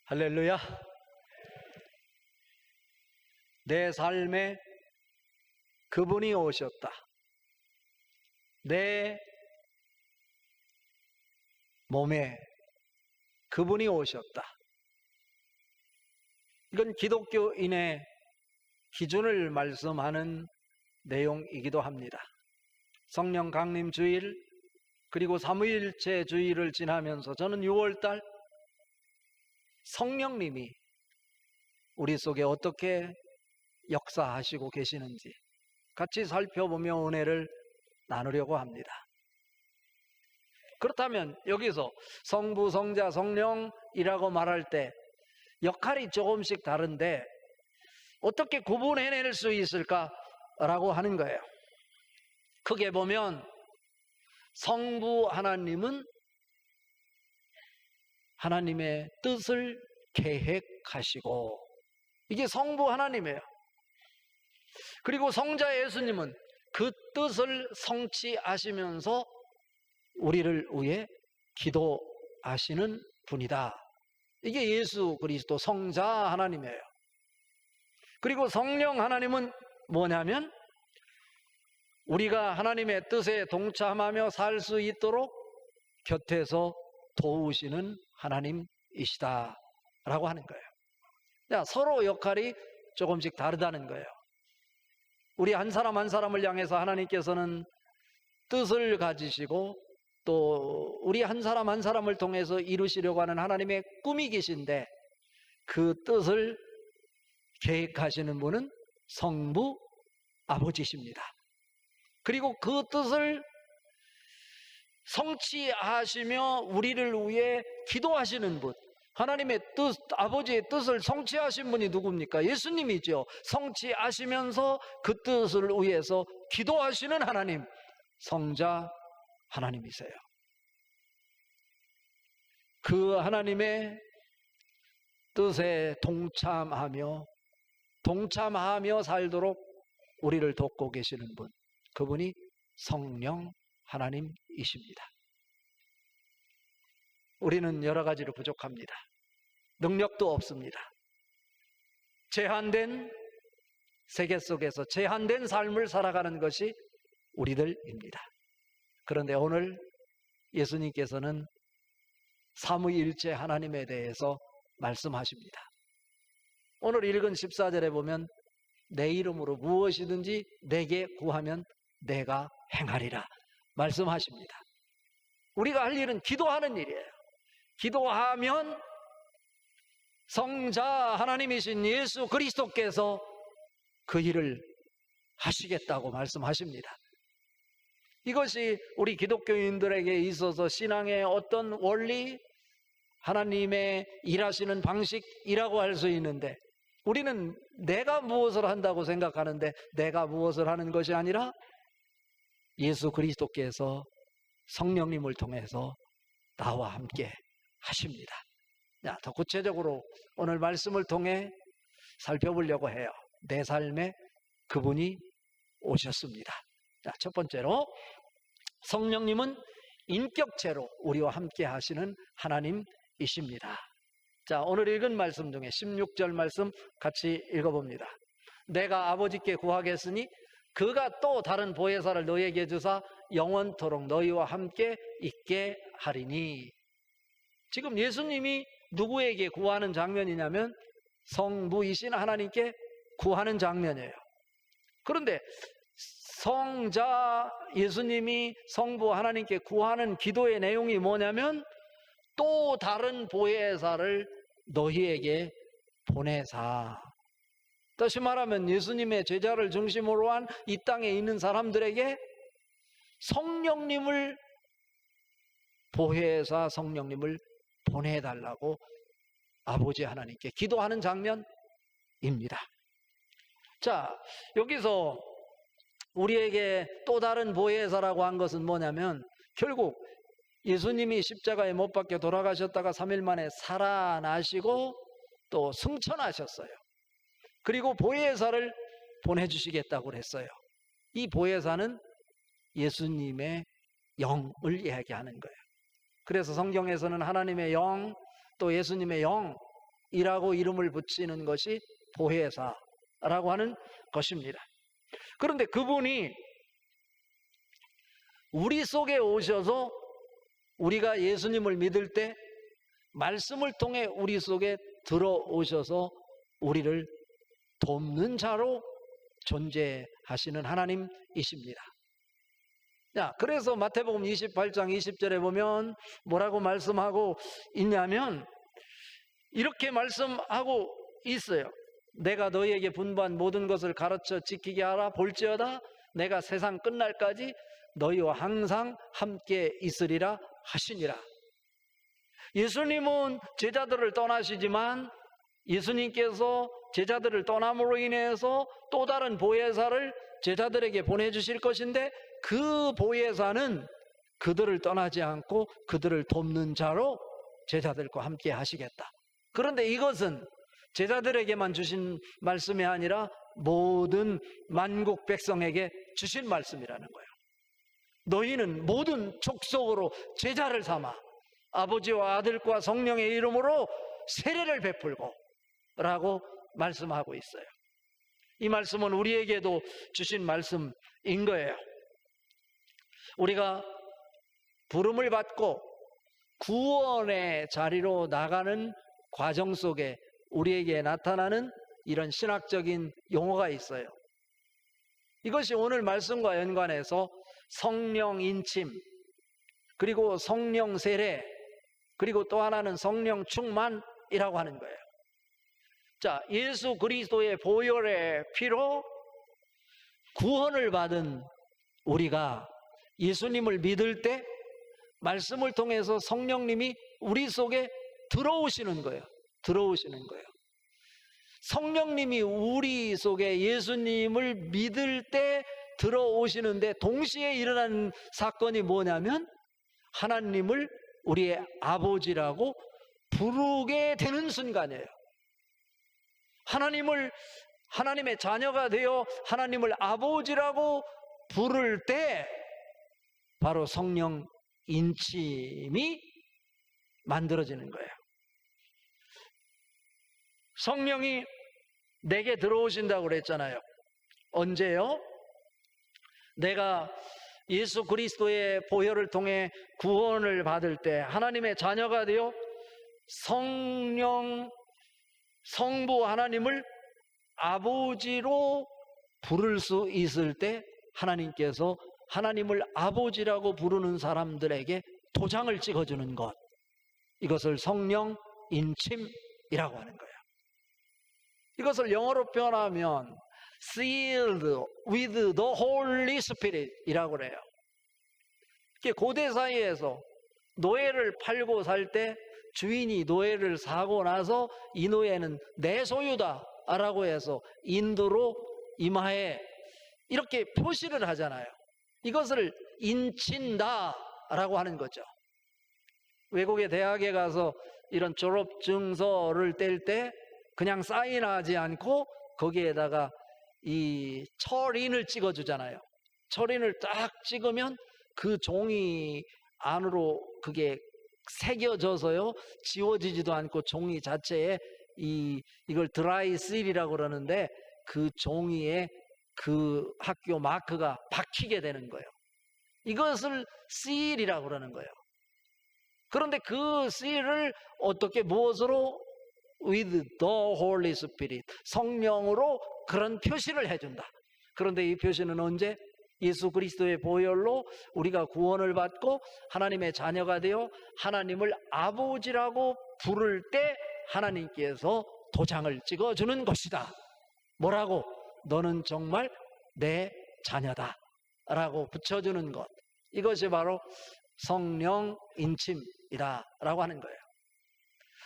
할렐루야. 내 삶에 그분이 오셨다. 내 몸에 그분이 오셨다. 이건 기독교인의 기준을 말씀하는 내용이기도 합니다. 성령 강림 주일 그리고 삼위일체 주일을 지나면서 저는 6월달 성령님이 우리 속에 어떻게 역사하시고 계시는지 같이 살펴보며 은혜를 나누려고 합니다. 그렇다면 여기서 성부, 성자, 성령이라고 말할 때 역할이 조금씩 다른데 어떻게 구분해낼 수 있을까라고 하는 거예요. 크게 보면 성부 하나님은 하나님의 뜻을 계획하시고, 이게 성부 하나님이에요. 그리고 성자 예수님은 그 뜻을 성취하시면서 우리를 위해 기도하시는 분이다. 이게 예수 그리스도 성자 하나님이에요. 그리고 성령 하나님은 뭐냐면 우리가 하나님의 뜻에 동참하며 살 수 있도록 곁에서 도우시는 하나님이시다 라고 하는 거예요. 자, 서로 역할이 조금씩 다르다는 거예요. 우리 한 사람 한 사람을 향해서 하나님께서는 뜻을 가지시고 또 우리 한 사람 한 사람을 통해서 이루시려고 하는 하나님의 꿈이 계신데 그 뜻을 계획하시는 분은 성부 아버지십니다. 그리고 그 뜻을 성취하시며 우리를 위해 기도하시는 분, 하나님의 뜻, 아버지의 뜻을 성취하신 분이 누굽니까? 예수님이죠. 성취하시면서 그 뜻을 위해서 기도하시는 하나님, 성자 하나님이세요. 그 하나님의 뜻에 동참하며 살도록 우리를 돕고 계시는 분, 그분이 성령 하나님이십니다. 우리는 여러 가지로 부족합니다. 능력도 없습니다. 제한된 세계 속에서 제한된 삶을 살아가는 것이 우리들입니다. 그런데 오늘 예수님께서는 삼위일체 하나님에 대해서 말씀하십니다. 오늘 읽은 14절에 보면 내 이름으로 무엇이든지 내게 구하면 내가 행하리라 말씀하십니다. 우리가 할 일은 기도하는 일이에요. 기도하면 성자 하나님이신 예수 그리스도께서 그 일을 하시겠다고 말씀하십니다. 이것이 우리 기독교인들에게 있어서 신앙의 어떤 원리, 하나님의 일하시는 방식이라고 할 수 있는데, 우리는 내가 무엇을 한다고 생각하는데 내가 무엇을 하는 것이 아니라 예수 그리스도께서 성령님을 통해서 나와 함께 하십니다. 자, 더 구체적으로 오늘 말씀을 통해 살펴보려고 해요. 내 삶에 그분이 오셨습니다. 자, 첫 번째로 성령님은 인격체로 우리와 함께 하시는 하나님이십니다. 자, 오늘 읽은 말씀 중에 16절 말씀 같이 읽어봅니다. 내가 아버지께 구하겠으니 그가 또 다른 보혜사를 너희에게 주사 영원토록 너희와 함께 있게 하리니. 지금 예수님이 누구에게 구하는 장면이냐면 성부이신 하나님께 구하는 장면이에요. 그런데 성자 예수님이 성부 하나님께 구하는 기도의 내용이 뭐냐면 또 다른 보혜사를 너희에게 보내사. 다시 말하면 예수님의 제자를 중심으로 한 이 땅에 있는 사람들에게 성령님을, 보혜사 성령님을 보내달라고 아버지 하나님께 기도하는 장면입니다. 자, 여기서 우리에게 또 다른 보혜사라고 한 것은 뭐냐면 결국 예수님이 십자가에 못 박혀 돌아가셨다가 3일 만에 살아나시고 또 승천하셨어요. 그리고 보혜사를 보내주시겠다고 그랬어요. 이 보혜사는 예수님의 영을 이야기하는 거예요. 그래서 성경에서는 하나님의 영, 또 예수님의 영, 이라고 이름을 붙이는 것이 보혜사라고 하는 것입니다. 그런데 그분이 우리 속에 오셔서 우리가 예수님을 믿을 때 말씀을 통해 우리 속에 들어오셔서 우리를 돕는 자로 존재하시는 하나님이십니다. 자, 그래서 마태복음 28장 20절에 보면 뭐라고 말씀하고 있냐면 이렇게 말씀하고 있어요. 내가 너희에게 분부한 모든 것을 가르쳐 지키게 하라. 볼지어다 내가 세상 끝날까지 너희와 항상 함께 있으리라 하시니라. 예수님은 제자들을 떠나시지만 예수님께서 제자들을 떠남으로 인해서 또 다른 보혜사를 제자들에게 보내주실 것인데 그 보혜사는 그들을 떠나지 않고 그들을 돕는 자로 제자들과 함께 하시겠다. 그런데 이것은 제자들에게만 주신 말씀이 아니라 모든 만국 백성에게 주신 말씀이라는 거예요. 너희는 모든 족속으로 제자를 삼아 아버지와 아들과 성령의 이름으로 세례를 베풀고 라고 말씀하고 있어요. 이 말씀은 우리에게도 주신 말씀인 거예요. 우리가 부름을 받고 구원의 자리로 나가는 과정 속에 우리에게 나타나는 이런 신학적인 용어가 있어요. 이것이 오늘 말씀과 연관해서 성령 인침, 그리고 성령 세례, 그리고 또 하나는 성령 충만이라고 하는 거예요. 자, 예수 그리스도의 보혈의 피로 구원을 받은 우리가 예수님을 믿을 때 말씀을 통해서 성령님이 우리 속에 들어오시는 거예요. 들어오시는 거예요. 성령님이 우리 속에 예수님을 믿을 때 들어오시는데 동시에 일어나는 사건이 뭐냐면 하나님을 우리의 아버지라고 부르게 되는 순간이에요. 하나님의 자녀가 되어 하나님을 아버지라고 부를 때 바로 성령 인침이 만들어지는 거예요. 성령이 내게 들어오신다고 그랬잖아요. 언제요? 내가 예수 그리스도의 보혈을 통해 구원을 받을 때 하나님의 자녀가 되어 성부 하나님을 아버지로 부를 수 있을 때 하나님께서 하나님을 아버지라고 부르는 사람들에게 도장을 찍어주는 것, 이것을 성령 인침이라고 하는 거예요. 이것을 영어로 표현하면 sealed with the Holy Spirit 이라고 그래요. 고대 사이에서 노예를 팔고 살 때 주인이 노예를 사고 나서 이 노예는 내 소유다라고 해서 인도로 이마에 이렇게 표시를 하잖아요. 이것을 인친다라고 하는 거죠. 외국의 대학에 가서 이런 졸업 증서를 뗄 때 그냥 사인하지 않고 거기에다가 이 철인을 찍어주잖아요. 철인을 딱 찍으면 그 종이 안으로 그게 새겨져서요 지워지지도 않고 종이 자체에 이걸 드라이 실이라고 그러는데 그 종이에 그 학교 마크가 박히게 되는 거예요. 이것을 실이라고 그러는 거예요. 그런데 그 실을 어떻게 무엇으로? with the Holy Spirit, 성령으로 그런 표시를 해준다. 그런데 이 표시는 언제? 예수 그리스도의 보혈로 우리가 구원을 받고 하나님의 자녀가 되어 하나님을 아버지라고 부를 때 하나님께서 도장을 찍어주는 것이다. 뭐라고? 너는 정말 내 자녀다 라고 붙여주는 것, 이것이 바로 성령 인침이다 라고 하는 거예요.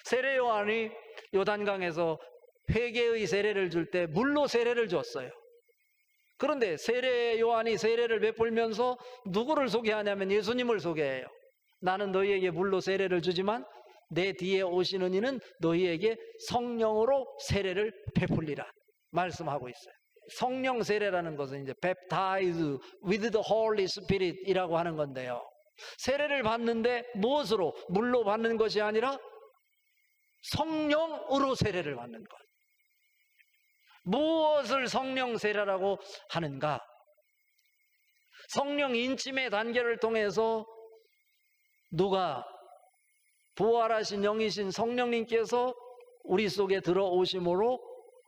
세례 요한이 요단강에서 회개의 세례를 줄 때 물로 세례를 줬어요. 그런데 세례 요한이 세례를 베풀면서 누구를 소개하냐면 예수님을 소개해요. 나는 너희에게 물로 세례를 주지만 내 뒤에 오시는 이는 너희에게 성령으로 세례를 베풀리라 말씀하고 있어요. 성령 세례라는 것은 이제 baptize with the Holy Spirit 이라고 하는 건데요, 세례를 받는데 무엇으로? 물로 받는 것이 아니라 성령으로 세례를 받는 것. 무엇을 성령 세례라고 하는가? 성령 인침의 단계를 통해서 누가 부활하신 영이신 성령님께서 우리 속에 들어오심으로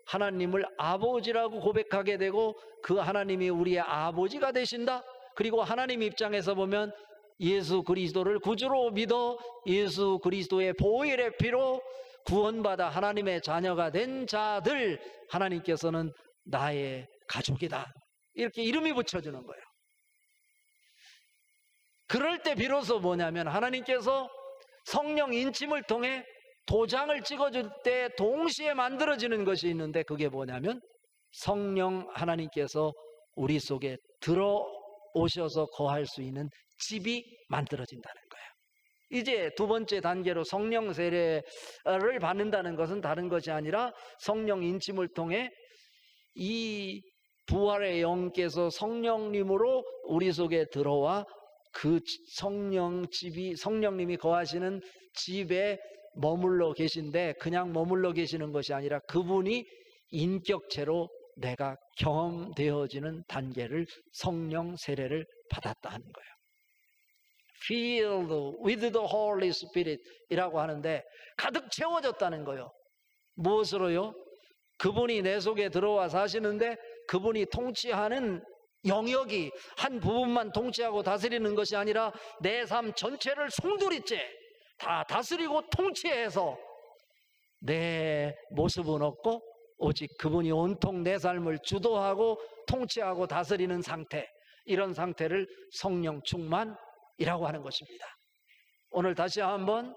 하나님을 아버지라고 고백하게 되고 그 하나님이 우리의 아버지가 되신다. 그리고 하나님 입장에서 보면 예수 그리스도를 구주로 믿어 예수 그리스도의 보혈의 피로 구원받아 하나님의 자녀가 된 자들, 하나님께서는 나의 가족이다, 이렇게 이름이 붙여주는 거예요. 그럴 때 비로소 뭐냐면 하나님께서 성령 인침을 통해 도장을 찍어줄 때 동시에 만들어지는 것이 있는데, 그게 뭐냐면 성령 하나님께서 우리 속에 들어오셔서 거할 수 있는 집이 만들어진다는 거예요. 이제 두 번째 단계로 성령 세례를 받는다는 것은 다른 것이 아니라 성령 인침을 통해 이 부활의 영께서 성령님으로 우리 속에 들어와 그 성령님이 거하시는 집에 머물러 계신데, 그냥 머물러 계시는 것이 아니라 그분이 인격체로 내가 경험되어지는 단계를 성령 세례를 받았다 하는 거예요. Filled with the Holy Spirit 이라고 하는데, 가득 채워졌다는 거예요. 무엇으로요? 그분이 내 속에 들어와 사시는데 그분이 통치하는 영역이 한 부분만 통치하고 다스리는 것이 아니라 내 삶 전체를 송두리째 다 다스리고 통치해서 내 모습은 없고 오직 그분이 온통 내 삶을 주도하고 통치하고 다스리는 상태, 이런 상태를 성령 충만이라고 하는 것입니다. 오늘 다시 한번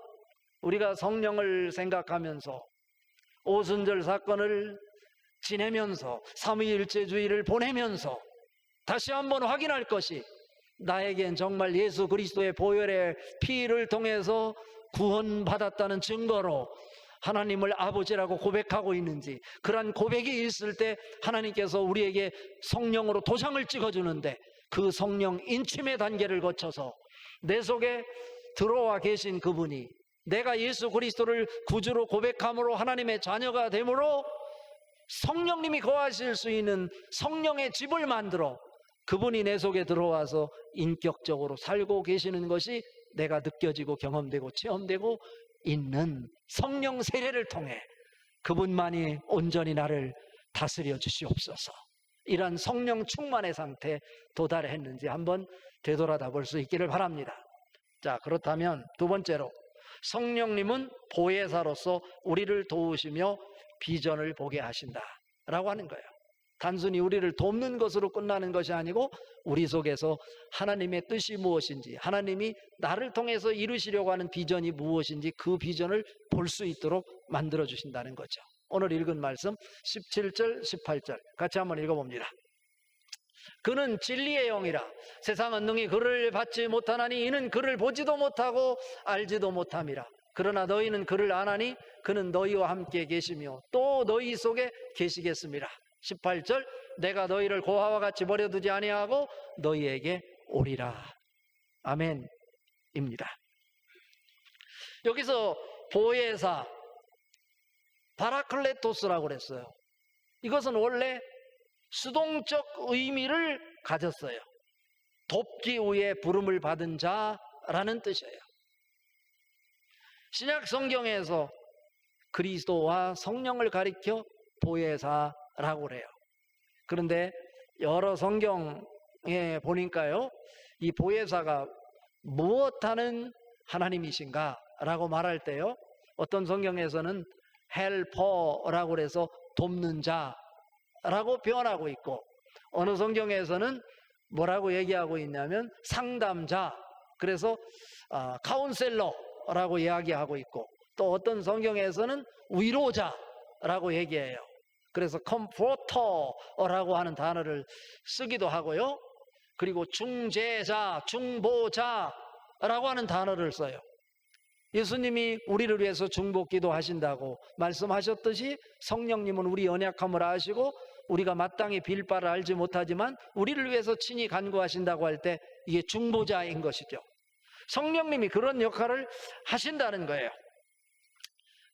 우리가 성령을 생각하면서 오순절 사건을 지내면서 삼위일체주의를 보내면서 다시 한번 확인할 것이, 나에겐 정말 예수 그리스도의 보혈의 피를 통해서 구원받았다는 증거로 하나님을 아버지라고 고백하고 있는지, 그러한 고백이 있을 때 하나님께서 우리에게 성령으로 도장을 찍어주는데, 그 성령 인침의 단계를 거쳐서 내 속에 들어와 계신 그분이 내가 예수 그리스도를 구주로 고백함으로 하나님의 자녀가 되므로 성령님이 거하실 수 있는 성령의 집을 만들어 그분이 내 속에 들어와서 인격적으로 살고 계시는 것이 내가 느껴지고 경험되고 체험되고 있는 성령 세례를 통해 그분만이 온전히 나를 다스려 주시옵소서, 이러한 성령 충만의 상태에 도달했는지 한번 되돌아다 볼 수 있기를 바랍니다. 자, 그렇다면 두 번째로 성령님은 보혜사로서 우리를 도우시며 비전을 보게 하신다라고 하는 거예요. 단순히 우리를 돕는 것으로 끝나는 것이 아니고 우리 속에서 하나님의 뜻이 무엇인지, 하나님이 나를 통해서 이루시려고 하는 비전이 무엇인지 그 비전을 볼 수 있도록 만들어 주신다는 거죠. 오늘 읽은 말씀 17절 18절 같이 한번 읽어봅니다. 그는 진리의 영이라 세상은 능히 그를 받지 못하나니 이는 그를 보지도 못하고 알지도 못함이라. 그러나 너희는 그를 아나니 그는 너희와 함께 계시며 또 너희 속에 계시겠습니다. 18절 내가 너희를 고아와 같이 버려두지 아니하고 너희에게 오리라. 아멘입니다. 여기서 보혜사 바라클레토스라고 그랬어요. 이것은 원래 수동적 의미를 가졌어요. 돕기 위해 부름을 받은 자라는 뜻이에요. 신약 성경에서 그리스도와 성령을 가리켜 보혜사라고 그래요. 그런데 여러 성경에 보니까요, 이 보혜사가 무엇하는 하나님이신가 라고 말할 때요, 어떤 성경에서는 헬퍼라고 해서 돕는 자라고 표현하고 있고, 어느 성경에서는 뭐라고 얘기하고 있냐면 상담자, 그래서 카운셀러라고 이야기하고 있고, 또 어떤 성경에서는 위로자라고 얘기해요. 그래서 컴포터라고 하는 단어를 쓰기도 하고요, 그리고 중재자, 중보자라고 하는 단어를 써요. 예수님이 우리를 위해서 중보기도 하신다고 말씀하셨듯이 성령님은 우리 연약함을 아시고 우리가 마땅히 빌 바를 알지 못하지만 우리를 위해서 친히 간구하신다고 할 때 이게 중보자인 것이죠. 성령님이 그런 역할을 하신다는 거예요.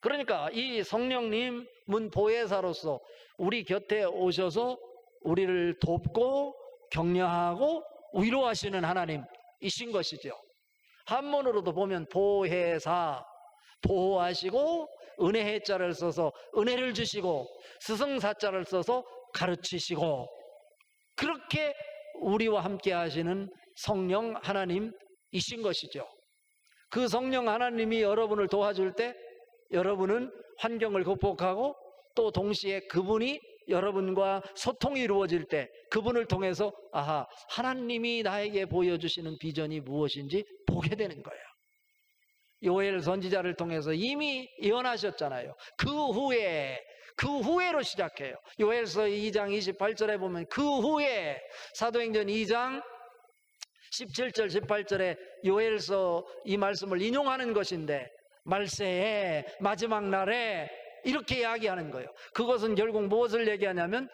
그러니까 이 성령님은 보혜사로서 우리 곁에 오셔서 우리를 돕고 격려하고 위로하시는 하나님이신 것이죠. 한문으로도 보면 보혜사, 보호하시고, 은혜해자를 써서 은혜를 주시고, 스승사자를 써서 가르치시고, 그렇게 우리와 함께 하시는 성령 하나님이신 것이죠. 그 성령 하나님이 여러분을 도와줄 때 여러분은 환경을 극복하고, 또 동시에 그분이 여러분과 소통이 이루어질 때 그분을 통해서 아하, 하나님이 나에게 보여주시는 비전이 무엇인지 보게 되는 거예요. 요엘 선지자를 통해서 이미 예언하셨잖아요. 그 후에로 시작해요. 요엘서 2장 28절에 보면 그 후에, 사도행전 2장 17절 18절에 요엘서 이 말씀을 인용하는 것인데, 말세에, 마지막 날에 이렇게 이야기하는 거예요. 그것은 결국 무엇을 얘기하냐면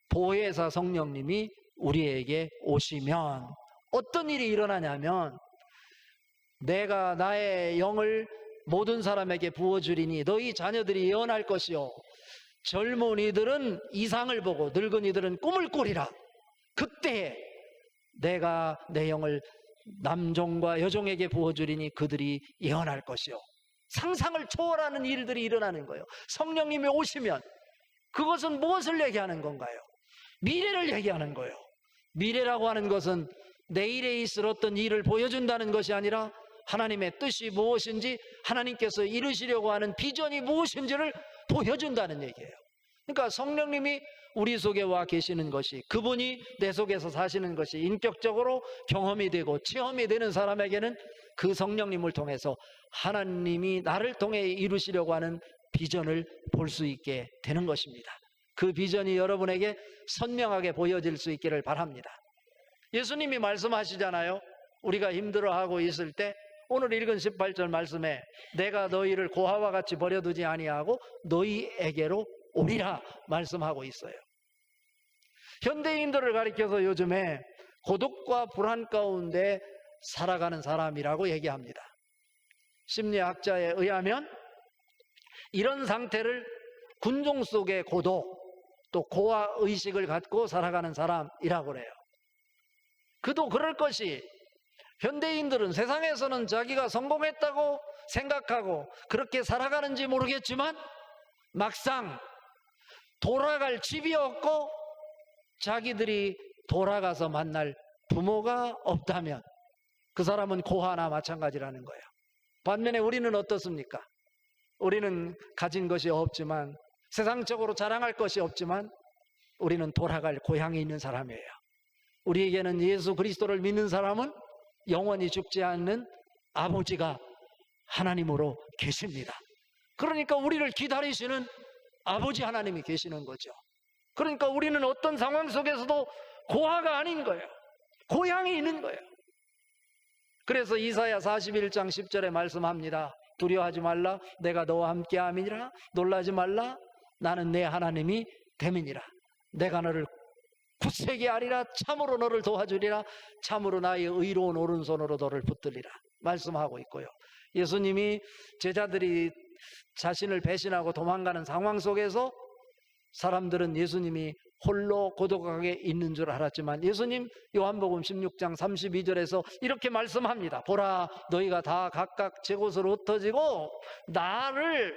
보혜사 성령님이 우리에게 오시면 어떤 일이 일어나냐면, 내가 나의 영을 모든 사람에게 부어주리니 너희 자녀들이 예언할 것이요, 젊은이들은 이상을 보고 늙은이들은 꿈을 꾸리라. 그때 내가 내 영을 남종과 여종에게 부어주리니 그들이 예언할 것이요. 상상을 초월하는 일들이 일어나는 거예요. 성령님이 오시면 그것은 무엇을 얘기하는 건가요? 미래를 얘기하는 거예요. 미래라고 하는 것은 내일에 있을 어떤 일을 보여준다는 것이 아니라 하나님의 뜻이 무엇인지, 하나님께서 이루시려고 하는 비전이 무엇인지를 보여준다는 얘기예요. 그러니까 성령님이 우리 속에 와 계시는 것이, 그분이 내 속에서 사시는 것이 인격적으로 경험이 되고 체험이 되는 사람에게는 그 성령님을 통해서 하나님이 나를 통해 이루시려고 하는 비전을 볼 수 있게 되는 것입니다. 그 비전이 여러분에게 선명하게 보여질 수 있기를 바랍니다. 예수님이 말씀하시잖아요. 우리가 힘들어하고 있을 때 오늘 읽은 18절 말씀에 내가 너희를 고아와 같이 버려두지 아니하고 너희에게로 오리라 말씀하고 있어요. 현대인들을 가리켜서 요즘에 고독과 불안 가운데 살아가는 사람이라고 얘기합니다. 심리학자에 의하면 이런 상태를 군종 속의 고독, 또 고아 의식을 갖고 살아가는 사람이라고 그래요. 그도 그럴 것이, 현대인들은 세상에서는 자기가 성공했다고 생각하고 그렇게 살아가는지 모르겠지만 막상 돌아갈 집이 없고 자기들이 돌아가서 만날 부모가 없다면 그 사람은 고아나 마찬가지라는 거예요. 반면에 우리는 어떻습니까? 우리는 가진 것이 없지만, 세상적으로 자랑할 것이 없지만 우리는 돌아갈 고향에 있는 사람이에요. 우리에게는 예수 그리스도를 믿는 사람은 영원히 죽지 않는 아버지가 하나님으로 계십니다. 그러니까 우리를 기다리시는 아버지 하나님이 계시는 거죠. 그러니까 우리는 어떤 상황 속에서도 고아가 아닌 거예요. 고향이 있는 거예요. 그래서 이사야 41장 10절에 말씀합니다. 두려워하지 말라, 내가 너와 함께함이니라. 놀라지 말라, 나는 내 하나님이 됨이니라. 내가 너를 굳세게 하리라. 참으로 너를 도와주리라. 참으로 나의 의로운 오른손으로 너를 붙들리라 말씀하고 있고요. 예수님이 제자들이 자신을 배신하고 도망가는 상황 속에서 사람들은 예수님이 홀로 고독하게 있는 줄 알았지만, 예수님 요한복음 16장 32절에서 이렇게 말씀합니다. 보라, 너희가 다 각각 제 곳으로 흩어지고 나를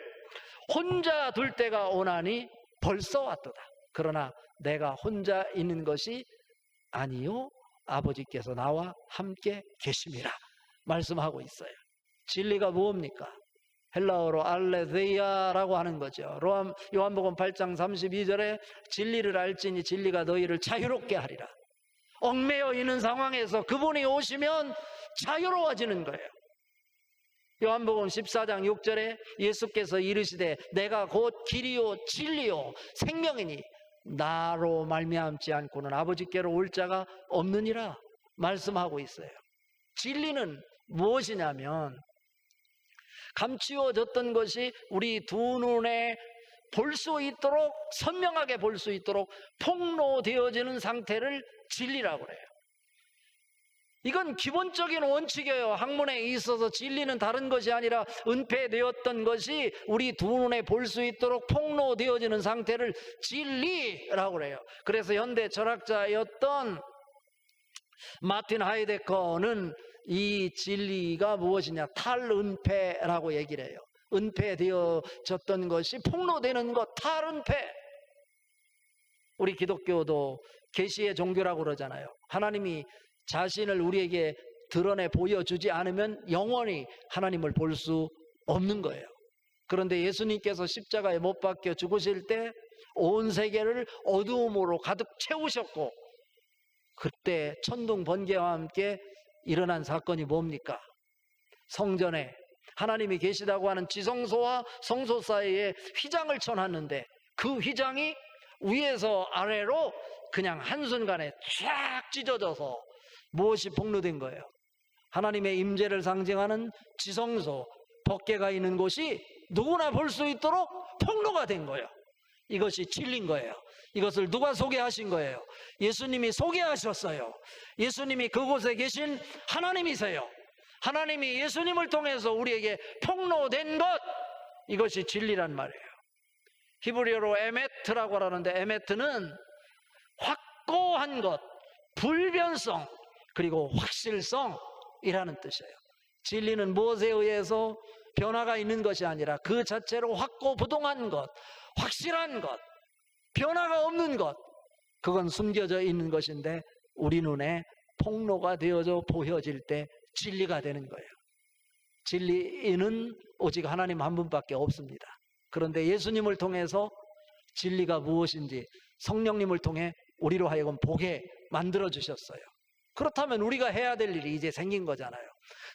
혼자 둘 때가 오나니 벌써 왔도다. 그러나 내가 혼자 있는 것이 아니요, 아버지께서 나와 함께 계심이라 말씀하고 있어요. 진리가 무엇입니까? 헬라어로 알레데이아라고 하는 거죠. 요한복음 8장 32절에 진리를 알지니 진리가 너희를 자유롭게 하리라. 얽매여 있는 상황에서 그분이 오시면 자유로워지는 거예요. 요한복음 14장 6절에 예수께서 이르시되 내가 곧 길이요 진리요 생명이니 나로 말미암지 않고는 아버지께로 올 자가 없느니라 말씀하고 있어요. 진리는 무엇이냐면, 감추어졌던 것이 우리 두 눈에 볼 수 있도록, 선명하게 볼 수 있도록 폭로되어지는 상태를 진리라고 그래요. 이건 기본적인 원칙이에요. 학문에 있어서 진리는 다른 것이 아니라 은폐되었던 것이 우리 두 눈에 볼 수 있도록 폭로되어지는 상태를 진리라고 그래요. 그래서 현대 철학자였던 마틴 하이데커는 이 진리가 무엇이냐, 탈은폐라고 얘기를 해요. 은폐되어졌던 것이 폭로되는 것, 탈은폐. 우리 기독교도 계시의 종교라고 그러잖아요. 하나님이 자신을 우리에게 드러내 보여주지 않으면 영원히 하나님을 볼 수 없는 거예요. 그런데 예수님께서 십자가에 못 박혀 죽으실 때 온 세계를 어두움으로 가득 채우셨고, 그때 천둥 번개와 함께 일어난 사건이 뭡니까? 성전에 하나님이 계시다고 하는 지성소와 성소 사이에 휘장을 쳐놨는데 그 휘장이 위에서 아래로 그냥 한순간에 쫙 찢어져서 무엇이 폭로된 거예요? 하나님의 임재를 상징하는 지성소, 법궤가 있는 곳이 누구나 볼 수 있도록 폭로가 된 거예요. 이것이 진리인 거예요. 이것을 누가 소개하신 거예요? 예수님이 소개하셨어요. 예수님이 그곳에 계신 하나님이세요. 하나님이 예수님을 통해서 우리에게 폭로된 것, 이것이 진리란 말이에요. 히브리어로 에메트라고 하는데, 에메트는 확고한 것, 불변성, 그리고 확실성이라는 뜻이에요. 진리는 무엇에 의해서 변화가 있는 것이 아니라 그 자체로 확고부동한 것, 확실한 것, 변화가 없는 것, 그건 숨겨져 있는 것인데 우리 눈에 폭로가 되어져 보여질 때 진리가 되는 거예요. 진리는 오직 하나님 한 분밖에 없습니다. 그런데 예수님을 통해서 진리가 무엇인지 성령님을 통해 우리로 하여금 보게 만들어 주셨어요. 그렇다면 우리가 해야 될 일이 이제 생긴 거잖아요.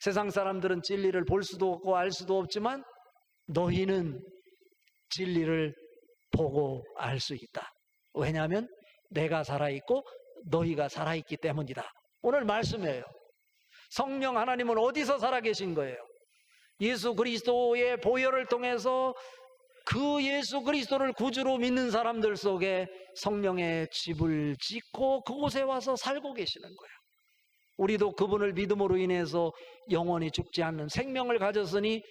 세상 사람들은 진리를 볼 수도 없고 알 수도 없지만 너희는 진리를 보고 알 수 있다. 왜냐하면 내가 살아있고 너희가 살아있기 때문이다. 오늘 말씀이에요. 성령 하나님은 어디서 살아계신 거예요? 예수 그리스도의 보혈을 통해서 그 예수 그리스도를 구주로 믿는 사람들 속에 성령의 집을 짓고 그곳에 와서 살고 계시는 거예요. 우리도 그분을 믿음으로 인해서 영원히 죽지 않는 생명을 가졌으니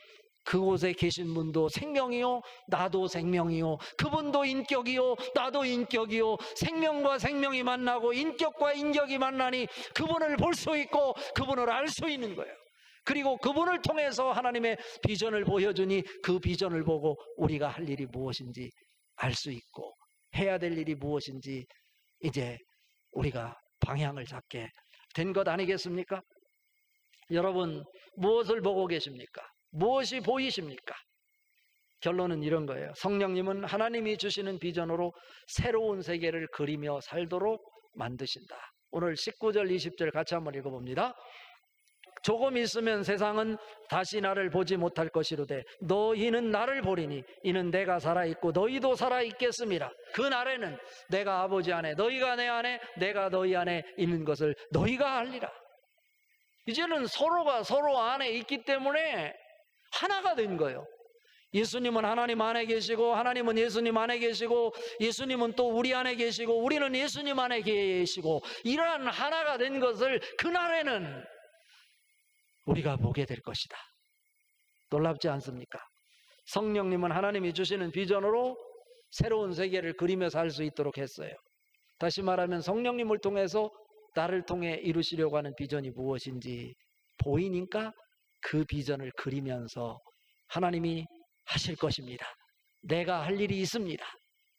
그곳에 계신 분도 생명이요, 나도 생명이요, 그분도 인격이요, 나도 인격이요, 생명과 생명이 만나고 인격과 인격이 만나니 그분을 볼 수 있고 그분을 알 수 있는 거예요. 그리고 그분을 통해서 하나님의 비전을 보여주니 그 비전을 보고 우리가 할 일이 무엇인지 알 수 있고 해야 될 일이 무엇인지 이제 우리가 방향을 잡게 된 것 아니겠습니까? 여러분, 무엇을 보고 계십니까? 무엇이 보이십니까? 결론은 이런 거예요. 성령님은 하나님이 주시는 비전으로 새로운 세계를 그리며 살도록 만드신다. 오늘 19절 20절 같이 한번 읽어봅니다. 조금 있으면 세상은 다시 나를 보지 못할 것이로되 너희는 나를 보리니 이는 내가 살아있고 너희도 살아있겠음이라. 그 날에는 내가 아버지 안에, 너희가 내 안에, 내가 너희 안에 있는 것을 너희가 알리라. 이제는 서로가 서로 안에 있기 때문에 하나가 된 거예요. 예수님은 하나님 안에 계시고 하나님은 예수님 안에 계시고 예수님은 또 우리 안에 계시고 우리는 예수님 안에 계시고 이러한 하나가 된 것을 그날에는 우리가 보게 될 것이다. 놀랍지 않습니까? 성령님은 하나님이 주시는 비전으로 새로운 세계를 그리며 살 수 있도록 했어요. 다시 말하면 성령님을 통해서 나를 통해 이루시려고 하는 비전이 무엇인지 보이니까 그 비전을 그리면서 하나님이 하실 것입니다. 내가 할 일이 있습니다.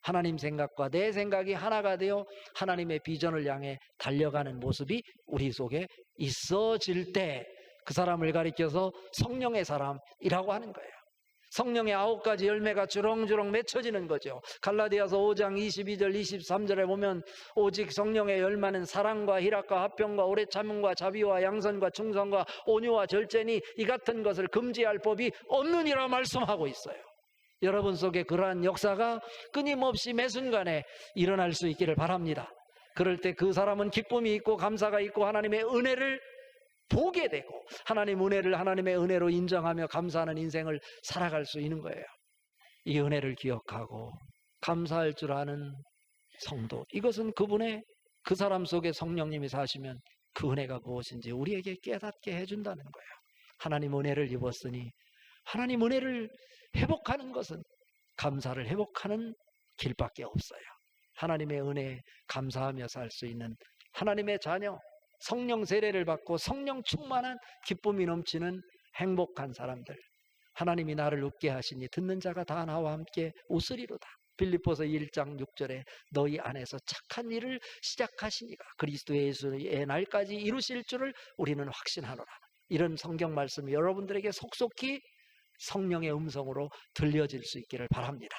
하나님 생각과 내 생각이 하나가 되어 하나님의 비전을 향해 달려가는 모습이 우리 속에 있어질 때 그 사람을 가리켜서 성령의 사람이라고 하는 거예요. 성령의 9가지 열매가 주렁주렁 맺혀지는 거죠. 갈라디아서 5장 22절 23절에 보면 오직 성령의 열매는 사랑과 희락과 화평과 오래 참음과 자비와 양선과 충성과 온유와 절제니 이 같은 것을 금지할 법이 없느니라 말씀하고 있어요. 여러분 속에 그러한 역사가 끊임없이 매 순간에 일어날 수 있기를 바랍니다. 그럴 때 그 사람은 기쁨이 있고 감사가 있고 하나님의 은혜를 보게 되고 하나님 은혜를 하나님의 은혜로 인정하며 감사하는 인생을 살아갈 수 있는 거예요. 이 은혜를 기억하고 감사할 줄 아는 성도, 이것은 그분의 그 사람 속에 성령님이 사시면 그 은혜가 무엇인지 우리에게 깨닫게 해준다는 거예요. 하나님 은혜를 입었으니 하나님 은혜를 회복하는 것은 감사를 회복하는 길밖에 없어요. 하나님의 은혜에 감사하며 살 수 있는 하나님의 자녀, 성령 세례를 받고 성령 충만한 기쁨이 넘치는 행복한 사람들, 하나님이 나를 웃게 하시니 듣는 자가 다 나와 함께 웃으리로다. 빌립보서 1장 6절에 너희 안에서 착한 일을 시작하시니가 그리스도 예수의 날까지 이루실 줄을 우리는 확신하노라. 이런 성경 말씀이 여러분들에게 속속히 성령의 음성으로 들려질 수 있기를 바랍니다.